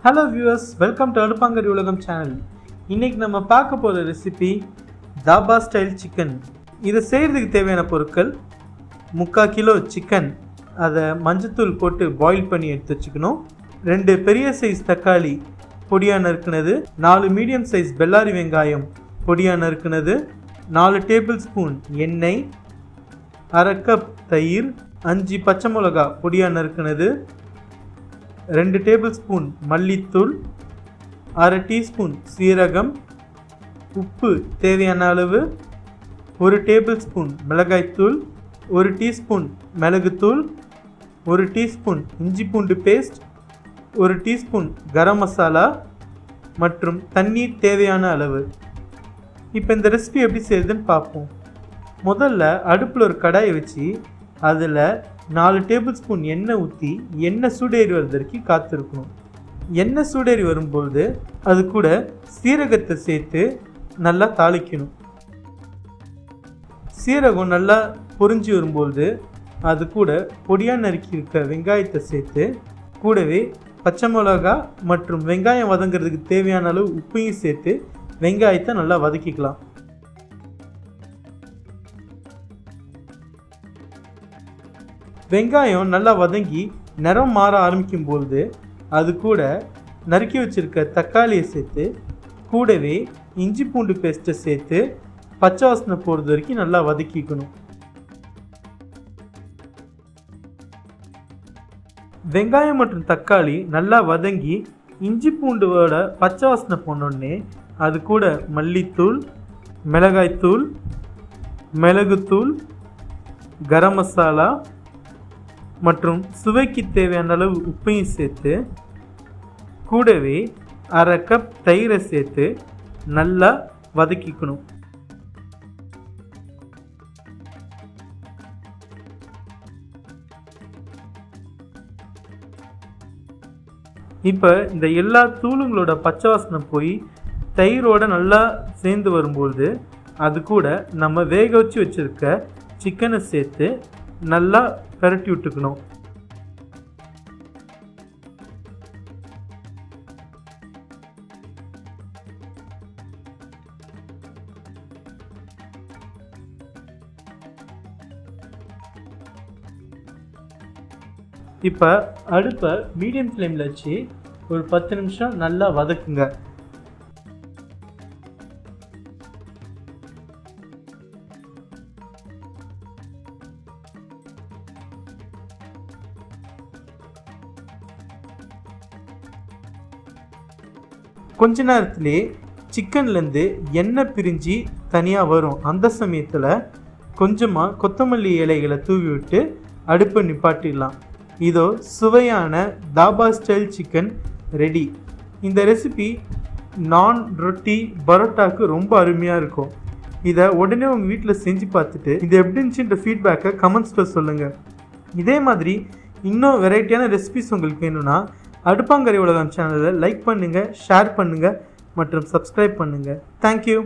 Hello viewers, welcome to அடுப்பாங்கறி உலகம் channel. இன்றைக்கி நம்ம பார்க்க போகிற ரெசிபி தாபா ஸ்டைல் சிக்கன். இதை செய்கிறதுக்கு தேவையான பொருட்கள் 3/4 கிலோ சிக்கன், அதை மஞ்சத்தூள் போட்டு பாயில் பண்ணி எடுத்து வச்சுக்கணும். 2 பெரிய சைஸ் தக்காளி பொடியாக நறுக்குனது, 4 மீடியம் சைஸ் பெல்லாரி வெங்காயம் பொடியாக நறுக்குனது, 4 டேபிள் ஸ்பூன் எண்ணெய், 1/2 கப் தயிர், 5 பச்சை மிளகா பொடியாக நறுக்குனது, 2 டேபிள் ஸ்பூன் மல்லித்தூள், 1/2 டீஸ்பூன் சீரகம், உப்பு தேவையான அளவு, 1 டேபிள் ஸ்பூன் மிளகாய்த்தூள், 1 டீஸ்பூன் மிளகுத்தூள், 1 டீஸ்பூன் இஞ்சி பூண்டு பேஸ்ட், 1 டீஸ்பூன் கரம் மசாலா மற்றும் தண்ணீர் தேவையான அளவு. இப்போ இந்த ரெசிபி எப்படி செய்யுதுன்னு பார்ப்போம். முதல்ல அடுப்பில் ஒரு கடாயை வச்சு அதில் 4 டேபிள் ஸ்பூன் எண்ணெய் ஊற்றி எண்ணெய் சூடேறி வர்றதற்கு காத்திருக்கணும். எண்ணெய் சூடேறி வரும்போது அது கூட சீரகத்தை சேர்த்து நல்லா தாளிக்கணும். சீரகம் நல்லா பொரிஞ்சு வரும்போது அது கூட பொடியாக நறுக்கி இருக்க வெங்காயத்தை சேர்த்து, கூடவே பச்சை மிளகா மற்றும் வெங்காயம் வதங்கிறதுக்கு தேவையான அளவு உப்பையும் சேர்த்து வெங்காயத்தை நல்லா வதக்கிக்கலாம். வெங்காயம் நல்லா வதங்கி நிறம் மாற ஆரம்பிக்கும் பொழுது அது கூட நறுக்கி வச்சிருக்க தக்காளியை சேர்த்து, கூடவே இஞ்சி பூண்டு பேஸ்ட்டை சேர்த்து பச்சை வாசனை போகிறது வரைக்கும் நல்லா வதக்கிக்கணும். வெங்காயம் மற்றும் தக்காளி நல்லா வதங்கி இஞ்சி பூண்டோட பச்சை வாசனை போனோடனே அது கூட மல்லித்தூள், மிளகாய்த்தூள், மிளகுத்தூள், கரம் மசாலா மற்றும் சுவைக்கு தேவையான அளவு உப்பையும் சேர்த்து, கூடவே 1/2 கப் தயிரை சேர்த்து நல்லா வதக்கிக்கணும். இப்போ இந்த எல்லா தூளுங்களோட பச்சை வாசனை போய் தயிரோடு நல்லா சேர்ந்து வரும்போது அது கூட நம்ம வேக வச்சு வச்சுருக்க சிக்கனை சேர்த்து நல்லா பரட்டி விட்டுக்கணும். இப்போ அடுப்பை மீடியம் ஃப்ளேமில் வச்சு ஒரு 10 நிமிஷம் நல்லா வதக்குங்க. கொஞ்ச நேரத்திலே சிக்கன்லேருந்து எண்ணெய் பிரிஞ்சு தனியாக வரும். அந்த சமயத்தில் கொஞ்சமாக கொத்தமல்லி இலைகளை தூவி விட்டு அடுப்பை நிப்பாட்டிடலாம். இதோ சுவையான தாபா ஸ்டைல் சிக்கன் ரெடி. இந்த ரெசிபி நான், ரொட்டி, பரோட்டாவுக்கு ரொம்ப அருமையாக இருக்கும். இதை உடனே உங்கள் வீட்டில் செஞ்சு பார்த்துட்டு இது எப்படி இருந்துச்சுன்ற ஃபீட்பேக்கை கமெண்ட்ஸில் சொல்லுங்கள். இதே மாதிரி இன்னும் வெரைட்டியான ரெசிபிஸ் உங்களுக்கு வேணும்னா அடுப்பாங்கறி உலகம் சேனலை லைக் பண்ணுங்கள், ஷேர் பண்ணுங்கள் மற்றும் சப்ஸ்கிரைப் பண்ணுங்கள். தேங்க்யூ.